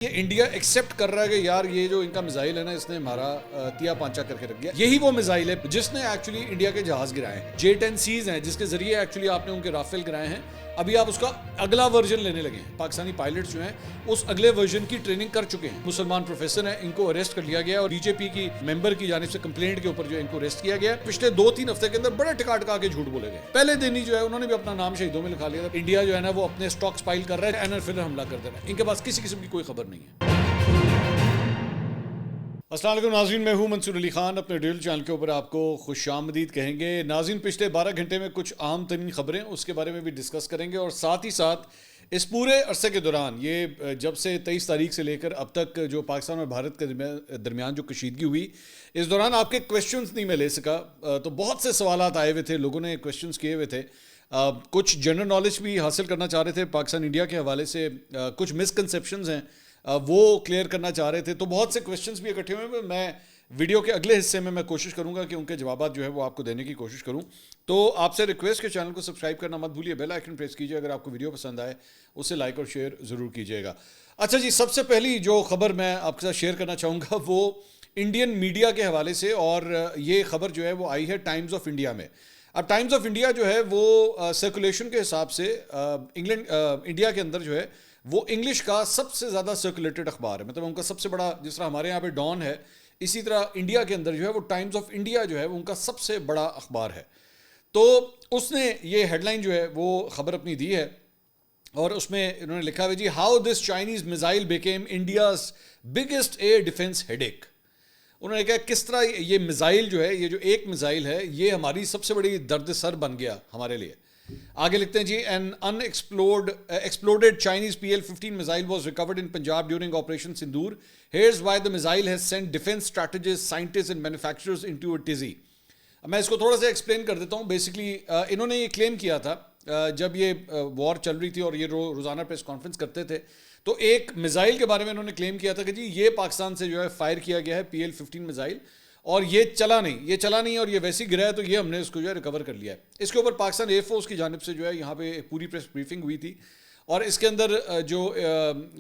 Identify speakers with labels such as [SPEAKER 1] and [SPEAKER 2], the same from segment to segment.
[SPEAKER 1] یہ India accept کر رہا ہے کہ یار یہ جو ان کا میزائل ہے نا اس نے ہمارا تیا پانچا کر کے رکھ دیا. یہی وہ میزائل ہے جس نے ایکچولی انڈیا کے جہاز گرائے ہیں. J-10Cs ہیں جس کے ذریعے ایکچولی آپ نے ان کے رافیل گرائے ہیں. ابھی آپ اس کا اگلا ورژن لینے لگے ہیں. پاکستانی پائلٹس جو ہیں اس اگلے ورژن کی ٹریننگ کر چکے ہیں. مسلمان پروفیسر ہیں, ان کو اریسٹ کر لیا گیا اور BJP کی ممبر کی جانب سے کمپلینٹ کے اوپر جو ہے ان کو اریسٹ کیا گیا. پچھلے 2-3 ہفتے کے اندر بڑے ٹکا ٹکا کے جھوٹ بولے گئے. پہلے دن ہی جو ہے انہوں نے بھی اپنا نام شہیدوں میں لکھا لیا تھا. انڈیا جو ہے نا وہ اپنے سٹاکس پائل کر رہا ہے, پھر حملہ کر دے رہا ہے. ان کے پاس کسی قسم کی کوئی خبر نہیں ہے. السلام علیکم ناظرین, میں ہوں منصور علی خان. اپنے ڈیل چینل کے اوپر آپ کو خوش آمدید کہیں گے. ناظرین, پچھلے 12 گھنٹے میں کچھ عام ترین خبریں اس کے بارے میں بھی ڈسکس کریں گے, اور ساتھ ہی ساتھ اس پورے عرصے کے دوران یہ جب سے 23 تاریخ سے لے کر اب تک جو پاکستان اور بھارت کے درمیان جو کشیدگی ہوئی, اس دوران آپ کے کویشچنز نہیں میں لے سکا. تو بہت سے سوالات آئے ہوئے تھے, لوگوں نے کویشچنز کیے ہوئے تھے. کچھ جنرل نالج بھی حاصل کرنا چاہ رہے تھے پاکستان انڈیا کے حوالے سے. کچھ مسکنسیپشنز ہیں وہ کلیئر کرنا چاہ رہے تھے. تو بہت سے کویشچنز بھی اکٹھے ہوئے ہیں. میں ویڈیو کے اگلے حصے میں کوشش کروں گا کہ ان کے جوابات جو ہے وہ آپ کو دینے کی کوشش کروں. تو آپ سے ریکویسٹ کہ چینل کو سبسکرائب کرنا مت بھولیے, بیل آئیکن پریس کیجیے. اگر آپ کو ویڈیو پسند آئے اسے لائک اور شیئر ضرور کیجیے گا. اچھا جی, سب سے پہلی جو خبر میں آپ کے ساتھ شیئر کرنا چاہوں گا وہ انڈین میڈیا کے حوالے سے, اور یہ خبر جو ہے وہ آئی ہے ٹائمز آف انڈیا میں. اب ٹائمز آف انڈیا جو ہے وہ سرکولیشن کے حساب سے انڈیا کے اندر جو ہے وہ انگلش کا سب سے زیادہ سرکولیٹڈ اخبار ہے. مطلب ان کا سب سے بڑا, جس طرح ہمارے یہاں پہ ڈان ہے, اسی طرح انڈیا کے اندر جو ہے وہ ٹائمز آف انڈیا جو ہے وہ ان کا سب سے بڑا اخبار ہے. تو اس نے یہ ہیڈ لائن جو ہے وہ خبر اپنی دی ہے, اور اس میں انہوں نے لکھا ہے جی, how this Chinese missile became India's biggest air defence headache. انہوں نے کہا کس طرح یہ میزائل جو ہے, یہ جو ایک میزائل ہے, یہ ہماری سب سے بڑی درد سر بن گیا ہمارے لیے. آگے لکھتے ہیں جی, an exploded Chinese PL-15 missile was recovered in Punjab during operation Sindoor. Here's why the missile has sent defence strategist, scientist and manufacturers into a tizzy. میں اس کو تھوڑا سا ایکسپلین کر دیتا ہوں. بیسکلی انہوں نے یہ کلیم کیا تھا جب یہ وار چل رہی تھی اور یہ روزانہ پریس کانفرنس کرتے تھے, تو ایک میزائل کے بارے میں انہوں نے کلیم کیا تھا کہ جی یہ پاکستان سے جو ہے فائر کیا گیا ہے PL-15 میزائل, اور یہ چلا نہیں اور یہ ویسی گرا ہے, تو یہ ہم نے اس کو جو ہے ریکور کر لیا ہے. اس کے اوپر پاکستان ایئر فورس کی جانب سے جو ہے یہاں پہ ایک پوری پریس بریفنگ ہوئی تھی, اور اس کے اندر جو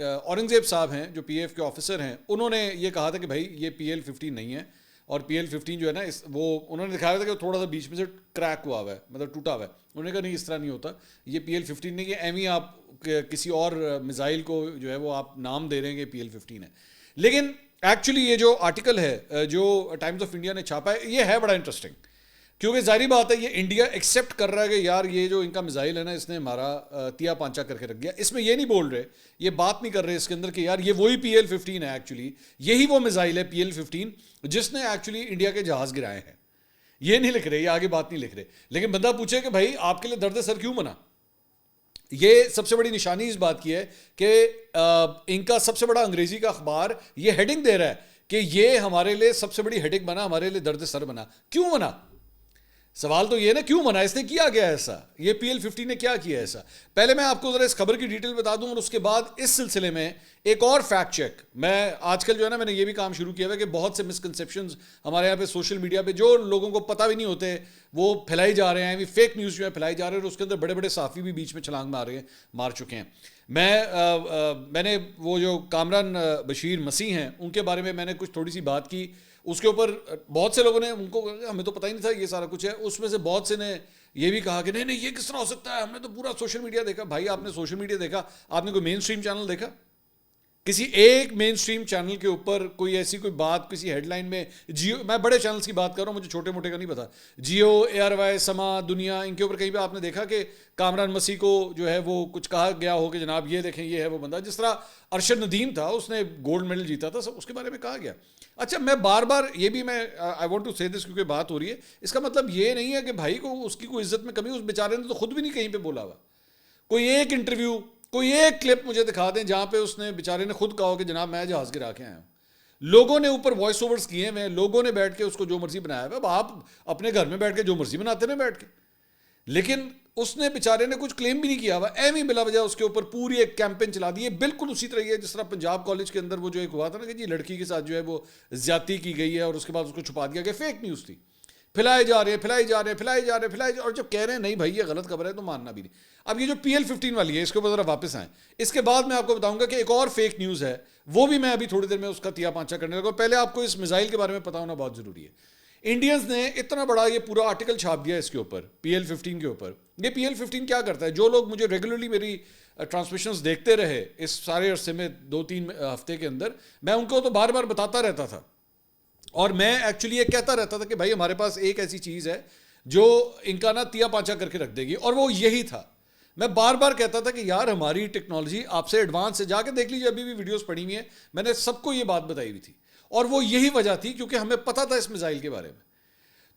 [SPEAKER 1] اورنگزیب صاحب ہیں جو PAF کے آفیسر ہیں, انہوں نے یہ کہا تھا کہ بھائی یہ PL-15 نہیں ہے, اور PL-15 جو ہے نا وہ انہوں نے دکھایا تھا کہ تھوڑا سا بیچ میں سے کریک ہوا ہے, مطلب ٹوٹا ہوا ہے. انہوں نے کہا نہیں, اس طرح نہیں ہوتا, یہ PL-15 نہیں ہے, ایویں آپ کسی اور میزائل کو جو ہے وہ آپ نام دے رہے ہیں کہ PL-15 ہے. لیکن ایکچولی یہ جو آرٹیکل ہے جو ٹائمز آف انڈیا نے چھاپا ہے, یہ ہے بڑا انٹرسٹنگ, کیونکہ ظاہری بات ہے یہ انڈیا ایکسیپٹ کر رہا ہے کہ یار یہ جو ان کا میزائل ہے نا اس نے ہمارا تیا پانچا کر کے رکھ دیا. اس میں یہ نہیں بول رہے, یہ بات نہیں کر رہے اس کے اندر کہ یار یہ وہی PL-15 ہے, ایکچولی یہی وہ میزائل ہے PL-15 جس نے ایکچولی انڈیا کے جہاز گرائے ہیں. یہ نہیں لکھ رہے, یہ آگے بات نہیں لکھ رہے. لیکن بندہ پوچھے کہ بھائی آپ کے لیے درد سر کیوں بنا. یہ سب سے بڑی نشانی اس بات کی ہے کہ ان کا سب سے بڑا انگریزی کا اخبار یہ ہیڈنگ دے رہا ہے کہ یہ ہمارے لیے سب سے بڑی ہیڈنگ بنا, ہمارے لیے درد سر بنا. کیوں بنا؟ سوال تو یہ نا, کیوں بنا, اس نے کیا گیا ایسا, یہ PL-15 نے کیا کیا ایسا. پہلے میں آپ کو ذرا اس خبر کی ڈیٹیل بتا دوں, اور اس کے بعد اس سلسلے میں ایک اور فیکٹ چیک. میں آج کل جو ہے نا میں نے یہ بھی کام شروع کیا ہوا ہے کہ بہت سے مسکنسیپشنز ہمارے یہاں پہ سوشل میڈیا پہ جو لوگوں کو پتہ بھی نہیں ہوتے وہ پھیلائی جا رہے ہیں, فیک نیوز جو ہے پھیلائی جا رہے ہیں, اور اس کے اندر بڑے بڑے صحافی بھی بیچ میں چھلانگ مار چکے ہیں. میں نے وہ جو کامران بشیر مسیح ہیں ان کے بارے میں نے کچھ تھوڑی سی بات کی. اس کے اوپر بہت سے لوگوں نے, ان کو ہمیں تو پتہ ہی نہیں تھا یہ سارا کچھ ہے. اس میں سے بہت سے نے یہ بھی کہا کہ نہیں یہ کس طرح ہو سکتا ہے, ہم نے تو پورا سوشل میڈیا دیکھا. بھائی آپ نے سوشل میڈیا دیکھا, آپ نے کوئی مین اسٹریم چینل دیکھا؟ کسی ایک مین اسٹریم چینل کے اوپر کوئی ایسی کوئی بات کسی ہیڈ لائن میں, جیو, میں بڑے چینلز کی بات کر رہا ہوں, مجھے چھوٹے موٹے کا نہیں پتا, جیو, ARY, سما, دنیا, ان کے اوپر کہیں پہ آپ نے دیکھا کہ کامران مسیح کو جو ہے وہ کچھ کہا گیا ہو کہ جناب یہ دیکھیں یہ ہے وہ بندہ, جس طرح ارشد ندیم تھا اس نے گولڈ میڈل جیتا تھا, اس کے بارے میں کہا گیا. اچھا, میں بار بار یہ بھی میں آئی وانٹ ٹو سے دس کیونکہ بات ہو رہی ہے, اس کا مطلب یہ نہیں ہے کہ بھائی کو اس کی کوئی عزت میں کمی, اس بیچارے نے تو خود بھی نہیں کہیں پہ بولا ہوا. کوئی ایک انٹرویو, کوئی ایک کلپ مجھے دکھا دیں جہاں پہ اس نے بیچارے نے خود کہا ہو کہ جناب میں جہاز گرا کے آیا ہوں. لوگوں نے اوپر وائس اوورز کیے ہوئے ہیں, لوگوں نے بیٹھ کے اس کو جو مرضی بنایا ہوا ہے. اب آپ اپنے گھر میں بیٹھ کے جو مرضی بناتے ہیں بیٹھ کے, لیکن اس نے بیچارے نے کچھ کلیم بھی نہیں کیا ہوا, ایویں بلا وجہ اس کے اوپر پوری ایک کیمپین چلا دی ہے. بالکل اسی طرح جس طرح پنجاب کالج کے اندر وہ جو ایک ہوا تھا نا کہ جی لڑکی کے ساتھ جو ہے وہ زیادتی کی گئی ہے اور اس کے بعد اس کو چھپا دیا گیا, فیک نیوز تھی. پھیلائے جا رہے ہیں اور جب کہہ رہے ہیں نہیں بھائی یہ غلط خبر ہے تو ماننا بھی نہیں. اب یہ جو PL-15 والی ہے اس کے اوپر ذرا واپس آئیں. اس کے بعد میں آپ کو بتاؤں گا کہ ایک اور فیک نیوز ہے, وہ بھی میں ابھی تھوڑی دیر میں اس کا تیا پانچا کرنے لگا. پہلے آپ کو اس میزائل کے بارے میں پتا ہونا بہت ضروری ہے. انڈینز نے اتنا بڑا یہ پورا آرٹیکل چھاپ دیا اس کے اوپر, PL-15 کے اوپر. یہ PL-15 کیا کرتا ہے؟ جو لوگ مجھے ریگولرلی میری ٹرانسمیشنز دیکھتے رہے اس سارے عرصے میں 2-3 ہفتے کے اندر, میں ان کو تو بار بار بتاتا رہتا تھا اور میں ایکچولی یہ کہتا رہتا تھا کہ بھائی ہمارے پاس ایک ایسی چیز ہے جو ان کا نا تیا پانچا کر کے رکھ دے گی, اور وہ یہی تھا. میں بار بار کہتا تھا کہ یار ہماری ٹیکنالوجی آپ سے ایڈوانس ہے, جا کے دیکھ لیجیے ابھی بھی ویڈیوز پڑی ہوئی ہیں, میں نے سب کو یہ بات بتائی ہوئی تھی. اور وہ یہی وجہ تھی کیونکہ ہمیں پتہ تھا اس میزائل کے بارے میں.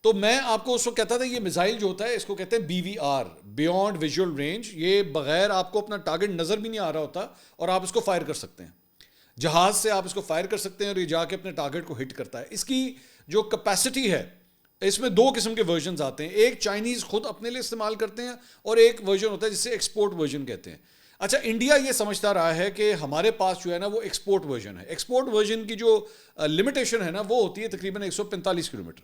[SPEAKER 1] تو میں آپ کو اس وقت کہتا تھا یہ میزائل جو ہوتا ہے اس کو کہتے ہیں BVR, بیونڈ ویژول رینج. یہ بغیر آپ کو اپنا ٹارگٹ نظر بھی نہیں آ رہا ہوتا اور آپ اس کو فائر کر سکتے ہیں, جہاز سے آپ اس کو فائر کر سکتے ہیں اور یہ جا کے اپنے ٹارگٹ کو ہٹ کرتا ہے. اس کی جو کیپیسٹی ہے اس میں 2 قسم کے ورژنز آتے ہیں. ایک چائنیز خود اپنے لیے استعمال کرتے ہیں اور ایک ورژن ہوتا ہے جسے ایکسپورٹ ورژن کہتے ہیں. اچھا, انڈیا یہ سمجھتا رہا ہے کہ ہمارے پاس جو ہے نا وہ ایکسپورٹ ورژن ہے. ایکسپورٹ ورژن کی جو لمیٹیشن ہے نا وہ ہوتی ہے تقریباً 145 کلومیٹر.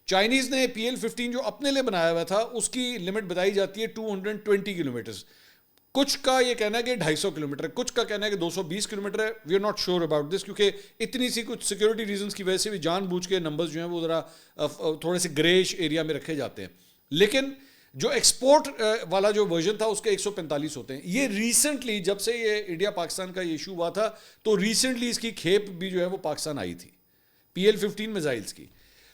[SPEAKER 1] چائنیز نے PL-15 جو اپنے لیے بنایا ہوا تھا اس کی لمٹ بتائی جاتی ہے 220 کلومیٹرز. کچھ کا یہ کہنا ہے کہ 250 کلومیٹر ہے, کچھ کا کہنا ہے کہ 220 کلومیٹر ہے. We are not sure about this, کیونکہ اتنی سی کچھ سیکورٹی ریزنس کی وجہ سے بھی جان بوجھ کے نمبرز جو ہیں وہ ذرا تھوڑے سے گریش ایریا میں رکھے جاتے ہیں. لیکن جو ایکسپورٹ والا جو ورژن تھا اس کے 145 ہوتے ہیں. یہ ریسنٹلی جب سے یہ انڈیا پاکستان کا ایشو ہوا تھا تو ریسنٹلی اس کی کھیپ بھی جو ہے وہ پاکستان آئی تھی PL-15 میزائلز کی.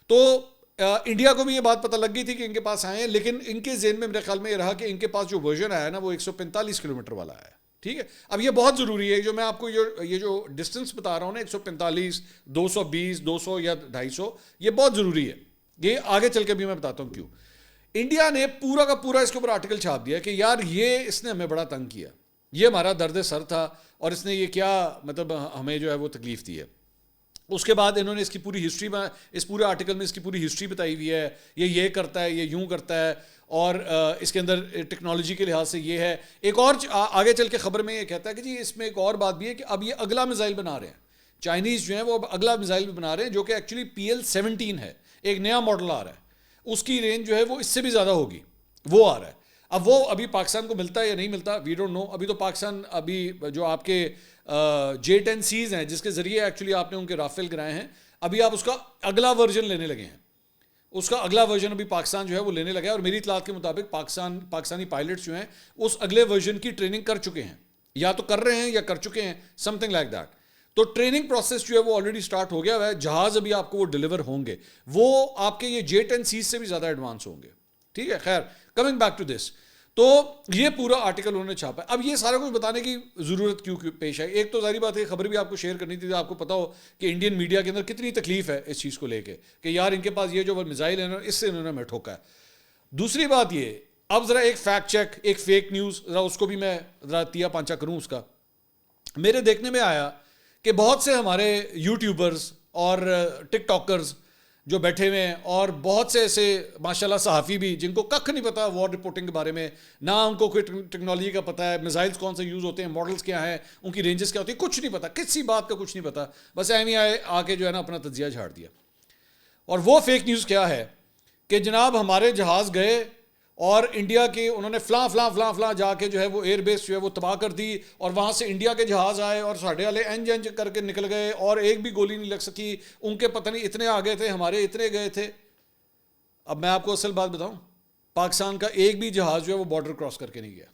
[SPEAKER 1] تو انڈیا کو بھی یہ بات پتہ لگ گئی تھی کہ ان کے پاس آئے ہیں, لیکن ان کے ذہن میں میرے خیال میں یہ رہا کہ ان کے پاس جو ورژن آیا نا وہ 145 کلومیٹر والا آیا. ٹھیک ہے, اب یہ بہت ضروری ہے جو میں آپ کو یہ جو ڈسٹنس بتا رہا ہوں نا 145, 220, 200 یا 250, یہ بہت ضروری ہے. یہ آگے چل کے بھی میں بتاتا ہوں کیوں. انڈیا نے پورا کا پورا اس کے اوپر آرٹیکل چھاپ دیا کہ یار یہ اس نے ہمیں بڑا تنگ کیا, یہ ہمارا درد سر تھا اور اس نے یہ کیا مطلب ہمیں جو ہے وہ تکلیف دی ہے. اس کے بعد انہوں نے اس کی پوری ہسٹری میں, اس پورے آرٹیکل میں اس کی پوری ہسٹری بتائی ہوئی ہے. یہ کرتا ہے, یہ یوں کرتا ہے, اور اس کے اندر ٹیکنالوجی کے لحاظ سے یہ ہے. ایک اور آگے چل کے خبر میں یہ کہتا ہے کہ جی اس میں ایک اور بات بھی ہے کہ اب یہ اگلا میزائل بنا رہے ہیں چائنیز جو ہیں, وہ اب اگلا میزائل بھی بنا رہے ہیں جو کہ ایکچولی PL-17 ہے. ایک نیا ماڈل آ رہا ہے, اس کی رینج جو ہے وہ اس سے بھی زیادہ ہوگی, وہ آ رہا ہے. اب وہ ابھی پاکستان کو ملتا ہے یا نہیں ملتا, وی ڈونٹ نو. ابھی تو پاکستان ابھی جو آپ کے J-10Cs ہیں جس کے ذریعے ایکچولی آپ نے ان کے رافیل گرائے ہیں, ابھی آپ اس کا اگلا ورژن لینے لگے ہیں. اس کا اگلا ورژن ابھی پاکستان جو ہے وہ لینے لگا ہے, اور میری اطلاعات کے مطابق پاکستانی پائلٹس جو ہیں اس اگلے ورژن کی ٹریننگ کر چکے ہیں, یا تو کر رہے ہیں یا کر چکے ہیں, سم تھنگ لائک دیٹ. تو ٹریننگ پروسیس جو ہے وہ آلریڈی سٹارٹ ہو گیا ہوا ہے. جہاز ابھی آپ کو وہ ڈیلیور ہوں گے, وہ آپ کے یہ J-10Cs سے بھی زیادہ ایڈوانس ہوں گے. ٹھیک ہے, خیر کمنگ بیک ٹو دس. تو یہ پورا آرٹیکل انہوں نے چھاپا ہے. اب یہ سارا کچھ بتانے کی ضرورت کیوں پیش آئی؟ ایک تو ظاہری بات ہے خبر بھی آپ کو شیئر کرنی تھی, آپ کو پتا ہو کہ انڈین میڈیا کے اندر کتنی تکلیف ہے اس چیز کو لے کے کہ یار ان کے پاس یہ جو میزائل ہے نا اس سے انہوں نے ہمیں ٹھوکا ہے. دوسری بات یہ, اب ذرا ایک فیکٹ چیک, ایک فیک نیوز ذرا اس کو بھی میں ذرا تیا پانچا کروں. اس کا میرے دیکھنے میں آیا کہ بہت سے ہمارے یوٹیوبرز اور ٹک ٹاکرز جو بیٹھے ہوئے ہیں, اور بہت سے ایسے ماشاءاللہ صحافی بھی جن کو ککھ نہیں پتا وار رپورٹنگ کے بارے میں, نہ ان کو کوئی ٹیکنالوجی کا پتہ ہے, میزائلز کون سے یوز ہوتے ہیں, ماڈلز کیا ہیں, ان کی رینجز کیا ہوتی ہیں, کچھ نہیں پتا, کسی بات کا کچھ نہیں پتا, بس ایویں آ کے جو ہے نا اپنا تجزیہ جھاڑ دیا. اور وہ فیک نیوز کیا ہے کہ جناب ہمارے جہاز گئے اور انڈیا کے انہوں نے فلاں فلاں فلاں فلاں جا کے جو ہے وہ ایئر بیس جو ہے وہ تباہ کر دی, اور وہاں سے انڈیا کے جہاز آئے اور ساڑھے والے انج کر کے نکل گئے اور ایک بھی گولی نہیں لگ سکی, ان کے پتہ نہیں اتنے آ گئے تھے, ہمارے اتنے گئے تھے. اب میں آپ کو اصل بات بتاؤں, پاکستان کا ایک بھی جہاز جو ہے وہ بارڈر کراس کر کے نہیں گیا.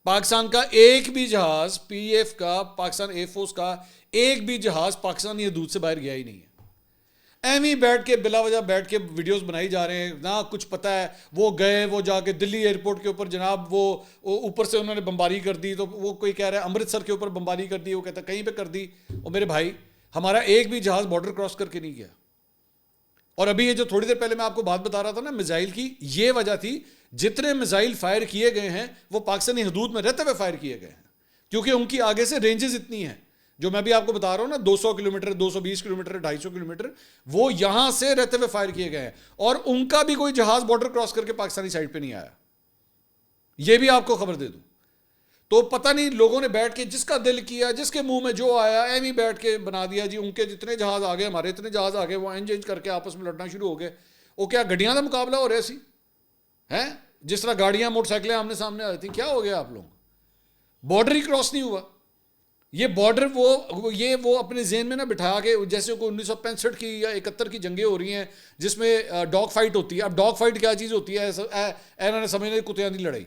[SPEAKER 1] پاکستان کا ایک بھی جہاز PF کا, پاکستان ایئر فورس کا ایک بھی جہاز پاکستانی حدود سے باہر گیا ہی نہیں ہے. ایویں بیٹھ کے بلا وجہ بیٹھ کے ویڈیوز بنائی جا رہے ہیں, نہ کچھ پتہ ہے. وہ گئے, وہ جا کے دلی ایئرپورٹ کے اوپر جناب وہ اوپر سے انہوں نے بمباری کر دی, تو وہ کوئی کہہ رہا ہے امرتسر کے اوپر بمباری کر دی, وہ کہتا ہے کہیں پہ کر دی. اور میرے بھائی ہمارا ایک بھی جہاز بارڈر کراس کر کے نہیں گیا. اور ابھی یہ جو تھوڑی دیر پہلے میں آپ کو بات بتا رہا تھا نا میزائل کی, یہ وجہ تھی جتنے میزائل فائر کیے گئے ہیں وہ پاکستانی حدود میں رہتے ہوئے فائر کیے گئے ہیں, کیونکہ ان کی آگے سے رینجز اتنی ہیں جو میں بھی آپ کو بتا رہا ہوں نا, 200 کلومیٹر, 220 کلومیٹر, 250 کلومیٹر, وہ یہاں سے رہتے ہوئے فائر کیے گئے ہیں. اور ان کا بھی کوئی جہاز بارڈر کراس کر کے پاکستانی سائڈ پہ نہیں آیا, یہ بھی آپ کو خبر دے دوں. تو پتہ نہیں لوگوں نے بیٹھ کے جس کا دل کیا, جس کے منہ میں جو آیا ایم ہی بیٹھ کے بنا دیا جی. ان کے جتنے جہاز آ گئے, ہمارے اتنے جہاز آ گئے, وہ انج کر کے آپس میں لڑنا شروع ہو گئے. وہ کیا گڈیاں کا مقابلہ ہو رہا سی ہیں, جس طرح گاڑیاں موٹر سائیکلیں آمنے سامنے آ رہی تھیں. کیا ہو گیا آپ لوگوں, بارڈر ہی کراس نہیں ہوا. یہ بارڈر وہ اپنے ذہن میں نہ بٹھا کے, جیسے کوئی 1965 کی یا 71 کی جنگیں ہو رہی ہیں جس میں ڈاگ فائٹ ہوتی ہے. اب ڈاگ فائٹ کیا چیز ہوتی ہے, انہوں نے سمجھنے کتیاں کی لڑائی.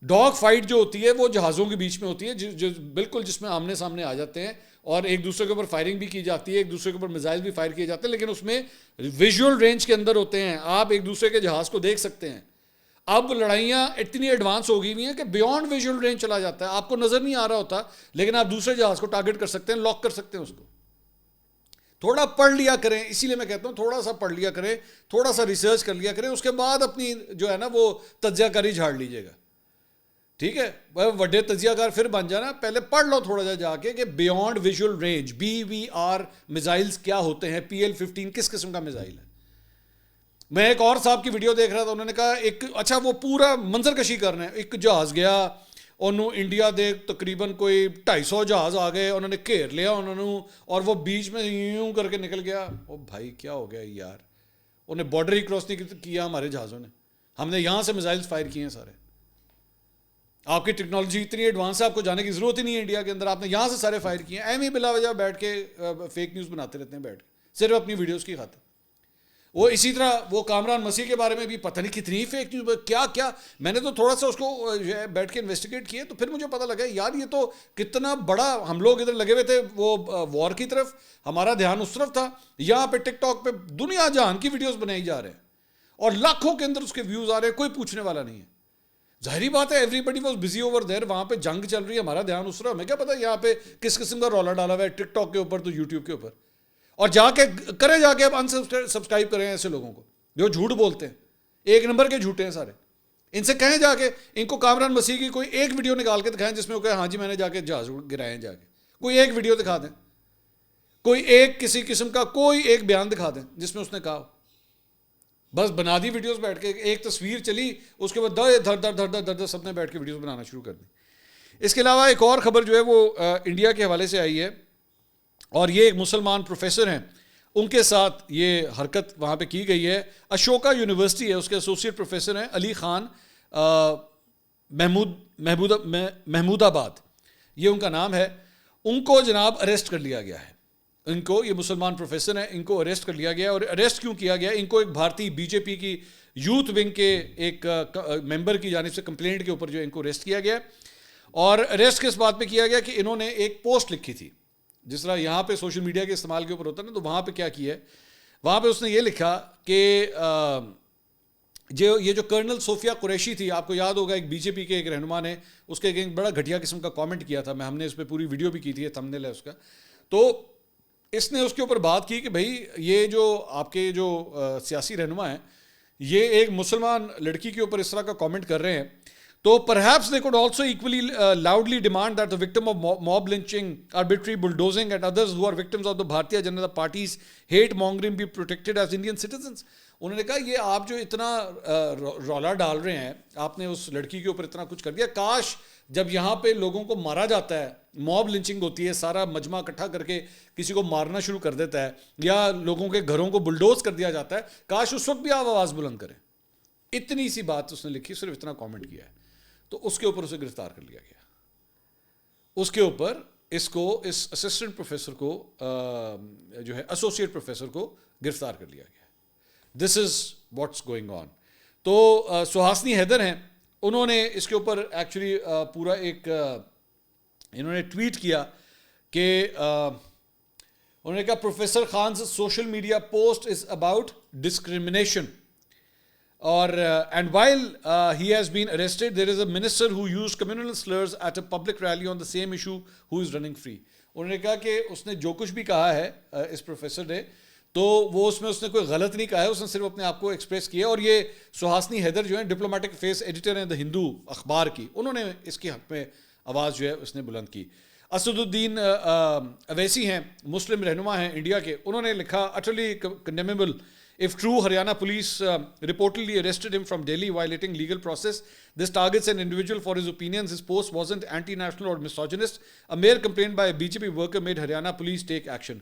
[SPEAKER 1] ڈاگ فائٹ جو ہوتی ہے وہ جہازوں کے بیچ میں ہوتی ہے, جو بالکل جس میں آمنے سامنے آ جاتے ہیں اور ایک دوسرے کے اوپر فائرنگ بھی کی جاتی ہے, ایک دوسرے کے اوپر میزائل بھی فائر کیے جاتے ہیں, لیکن اس میں ویژول رینج کے اندر ہوتے ہیں, آپ ایک دوسرے کے جہاز کو دیکھ سکتے ہیں. اب لڑائیاں اتنی ایڈوانس ہو گئی ہوئی ہیں کہ بیونڈ ویژول رینج چلا جاتا ہے, آپ کو نظر نہیں آ رہا ہوتا, لیکن آپ دوسرے جہاز کو ٹارگٹ کر سکتے ہیں, لاک کر سکتے ہیں اس کو. تھوڑا پڑھ لیا کریں, اسی لیے میں کہتا ہوں تھوڑا سا پڑھ لیا کریں, تھوڑا سا ریسرچ کر لیا کریں, اس کے بعد اپنی جو ہے نا وہ تجزیہ کاری جھاڑ لیجیے گا. ٹھیک ہے, وڈے تجزیہ کار پھر بن جانا, پہلے پڑھ لو تھوڑا جا کے کہ beyond visual range BVR missiles کیا ہوتے ہیں, PL-15 کس قسم کا میزائل ہے. میں ایک اور صاحب کی ویڈیو دیکھ رہا تھا, انہوں نے کہا ایک اچھا وہ پورا منظر کشی کر رہے ہیں, ایک جہاز گیا انہوں انڈیا دے تقریباً کوئی 250 جہاز آ گئے, انہوں نے گھیر لیا انہوں نے, اور وہ بیچ میں یوں کر کے نکل گیا. او بھائی کیا ہو گیا یار, انہیں بارڈر ہی کراس نہیں کیا ہمارے جہازوں نے, ہم نے یہاں سے میزائلز فائر کیے ہیں سارے. آپ کی ٹیکنالوجی اتنی ایڈوانس ہے, آپ کو جانے کی ضرورت ہی نہیں ہے انڈیا کے اندر, آپ نے یہاں سے سارے فائر کیے ہیں. ایم ہی بلا وجہ بیٹھ کے فیک نیوز بناتے رہتے ہیں بیٹھ کے, صرف اپنی ویڈیوز کی خاطر. وہ اسی طرح وہ کامران مسیح کے بارے میں بھی پتہ نہیں کتنی فیک نیوز, کیا میں نے تو تھوڑا سا اس کو بیٹھ کے انویسٹیگیٹ کیے, تو پھر مجھے پتہ لگا یار یہ تو کتنا بڑا, ہم لوگ ادھر لگے ہوئے تھے وہ وار کی طرف, ہمارا دھیان اس طرف تھا, یہاں پہ ٹک ٹاک پہ دنیا جہان کی ویڈیوز بنائی جا رہے ہیں اور لاکھوں کے اندر اس کے ویوز آ رہے ہیں, کوئی پوچھنے والا نہیں ہے. ظاہری بات ہے everybody was busy over there, وہاں پہ جنگ چل رہی ہے, ہمارا دھیان اس طرح, ہمیں کیا پتا یہاں پہ کس قسم کا رولا ڈالا ہوا ہے ٹک ٹاک کے اوپر تو یوٹیوب کے اوپر. اور جا کے کریں, جا کے اب انسبسکرائب کریں ایسے لوگوں کو جو جھوٹ بولتے ہیں, ایک نمبر کے جھوٹے ہیں سارے. ان سے کہیں جا کے ان کو کامران مسیح کی کوئی ایک ویڈیو نکال کے دکھائیں جس میں وہ کہے ہاں جی میں نے جا کے جہاز گرائے ہیں, جا کے کوئی ایک ویڈیو دکھا دیں, کوئی ایک کسی قسم کا کوئی ایک بیان دکھا دیں جس میں اس نے کہا. بس بنا دی ویڈیوز بیٹھ کے, ایک تصویر چلی اس کے بعد دھر سب نے بیٹھ کے ویڈیوز بنانا شروع کر دی. اس کے علاوہ ایک اور خبر جو ہے وہ انڈیا کے حوالے سے آئی ہے, اور یہ ایک مسلمان پروفیسر ہیں, ان کے ساتھ یہ حرکت وہاں پہ کی گئی ہے. اشوکا یونیورسٹی ہے, اس کے ایسوسیٹ پروفیسر ہیں علی خان محمود آباد, یہ ان کا نام ہے. ان کو جناب اریسٹ کر لیا گیا ہے. ان کو, یہ مسلمان پروفیسر ہیں, ان کو اریسٹ کر لیا گیا. اور اریسٹ کیوں کیا گیا, ان کو ایک بھارتی BJP کی یوتھ ونگ کے ایک ممبر کی جانب سے کمپلینٹ کے اوپر جو ان کو اریسٹ کیا گیا. اور اریسٹ کس بات پہ کیا گیا کہ انہوں نے ایک پوسٹ لکھی تھی, جس طرح یہاں پہ سوشل میڈیا کے استعمال کے اوپر ہوتا ہے نا, تو وہاں پہ کیا کیا ہے, وہاں پہ اس نے یہ لکھا کہ یہ جو کرنل صوفیہ قریشی تھی, آپ کو یاد ہوگا ایک BJP کے ایک رہنما نے اس کے ایک بڑا گھٹیا قسم کا کامنٹ کیا تھا, ہم نے اس پہ پوری ویڈیو بھی کی تھی, تھمبنیل ہے اس کا. تو اس نے اس کے اوپر بات کی کہ بھائی یہ جو آپ کے جو سیاسی رہنما ہیں یہ ایک مسلمان لڑکی کے اوپر اس طرح کا کامنٹ کر رہے ہیں, تو perhaps they could also equally loudly demand that the victim of mob lynching, arbitrary bulldozing and others who are victims of the Bharatiya Janata Party's hate mongering be protected as Indian citizens. انہوں نے کہا یہ آپ جو اتنا رولا ڈال رہے ہیں, آپ نے اس لڑکی کے اوپر اتنا کچھ کر دیا, کاش جب یہاں پہ لوگوں کو مارا جاتا ہے, موب لنچنگ ہوتی ہے, سارا مجمع اکٹھا کر کے کسی کو مارنا شروع کر دیتا ہے, یا لوگوں کے گھروں کو بلڈوز کر دیا جاتا ہے, کاش اس وقت بھی آپ آواز بلند کریں. اتنی سی بات اس نے لکھی, صرف اتنا کامنٹ کیا ہے, تو اس کے اوپر اسے گرفتار کر لیا گیا. اس کے اوپر اس اسسٹنٹ پروفیسر کو جو ہے ایسوسیٹ پروفیسر کو گرفتار کر لیا گیا. دس از واٹس گوئنگ آن. تو سہاسنی حیدر ہیں, انہوں نے اس کے اوپر ایکچولی پورا ایک انہوں نے ٹویٹ کیا کہ انہوں نے کہا professor Khan's social media post is about discrimination, اور and while he has been arrested there is a minister who used communal slurs at a public rally on the same issue who is running free. انہوں نے کہا کہ اس نے جو کچھ بھی کہا ہے اس پروفیسر نے, تو وہ اس نے کوئی غلط نہیں کہا ہے, اس نے صرف اپنے آپ کو ایکسپریس کیا. اور یہ سہاسنی حیدر جو ہیں ڈپلومیٹک فیس ایڈیٹر ہیں دا ہندو اخبار کی, انہوں نے اس کے حق میں آواز جو ہے اس نے بلند کی. اسد الدین اویسی ہیں, مسلم رہنما ہیں انڈیا کے, انہوں نے لکھا utterly کنڈیمیبل If true, Haryana police reportedly arrested him from Delhi violating legal process. This targets an individual for his opinions. His post wasn't anti-national or misogynist. A mere complaint by a BJP worker made Haryana police take action.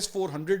[SPEAKER 1] S-400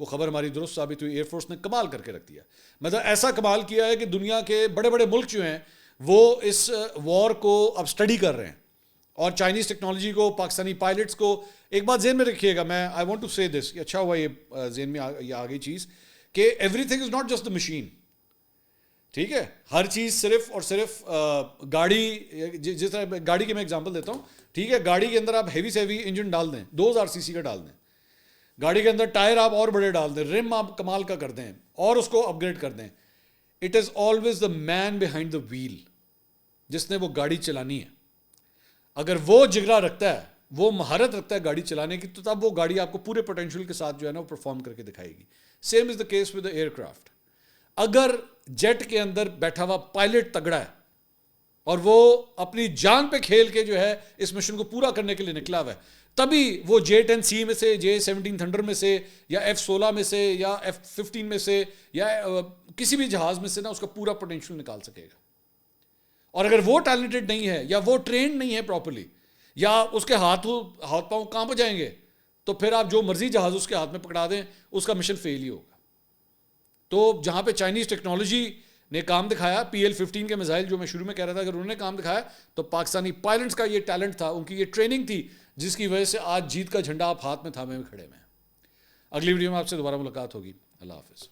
[SPEAKER 1] وہ خبر ہماری درست ثابت ہوئی. Air force نے کمال کر کے رکھ دیا, مطلب ایسا کمال کیا ہے کہ دنیا کے بڑے بڑے ملک جو ہیں وہ اس وار کو اب اسٹڈی کر رہے ہیں, اور چائنیز ٹیکنالوجی کو, پاکستانی پائلٹس کو. ایک بات ذہن میں رکھیے گا, میں آئی وانٹ ٹو سے دس, اچھا ہوا یہ ذہن میں آ گئی چیز کہ every thing is not just the machine. ٹھیک ہے, ہر چیز صرف اور صرف گاڑی, جس طرح گاڑی کی میں اگزامپل دیتا ہوں, ٹھیک ہے, گاڑی کے اندر آپ ہیوی سے ہیوی انجن ڈال دیں, 2000 cc کا ڈال دیں, گاڑی کے اندر ٹائر آپ اور بڑے ڈال دیں, رم آپ کمال کا کر دیں اور اس کو اپ گریڈ کر دیں. It is always the man behind the wheel جس نے وہ گاڑی چلانی ہے. اگر وہ جگرا رکھتا ہے, وہ مہارت رکھتا ہے گاڑی چلانے کی, تو تب وہ گاڑی آپ کو پورے پوٹینشیل کے ساتھ جو ہے نا وہ پرفارم کر کے دکھائے گی. Same is the case with the aircraft. اگر جیٹ کے اندر بیٹھا ہوا پائلٹ تگڑا ہے اور وہ اپنی جان پہ کھیل کے جو ہے اس مشن کو پورا کرنے کے لیے نکلا ہوا ہے, تبھی وہ J-10C میں سے, J-17 تھنڈر میں سے, یا F-16 میں سے, یا F-15 میں سے, یا کسی بھی جہاز میں سے نا اس کا پورا پوٹینشیل نکال سکے گا. اور اگر وہ ٹیلنٹڈ نہیں ہے, یا وہ ٹرینڈ نہیں ہے پراپرلی, یا اس کے ہاتھ پاؤں کانپ جائیں گے, تو پھر آپ جو مرضی جہاز اس کے ہاتھ میں پکڑا دیں, اس کا مشن فیل ہی ہوگا. تو جہاں پہ چائنیز ٹیکنالوجی نے کام دکھایا, PL-15 کے میزائل جو میں شروع میں کہہ رہا تھا, اگر انہوں نے کام دکھایا, تو پاکستانی پائلٹس کا یہ ٹیلنٹ تھا, ان کی یہ ٹریننگ تھی, جس کی وجہ سے آج جیت کا جھنڈا آپ ہاتھ میں تھامے ہوئے کھڑے ہیں. اگلی ویڈیو میں آپ سے دوبارہ ملاقات ہوگی. اللہ حافظ.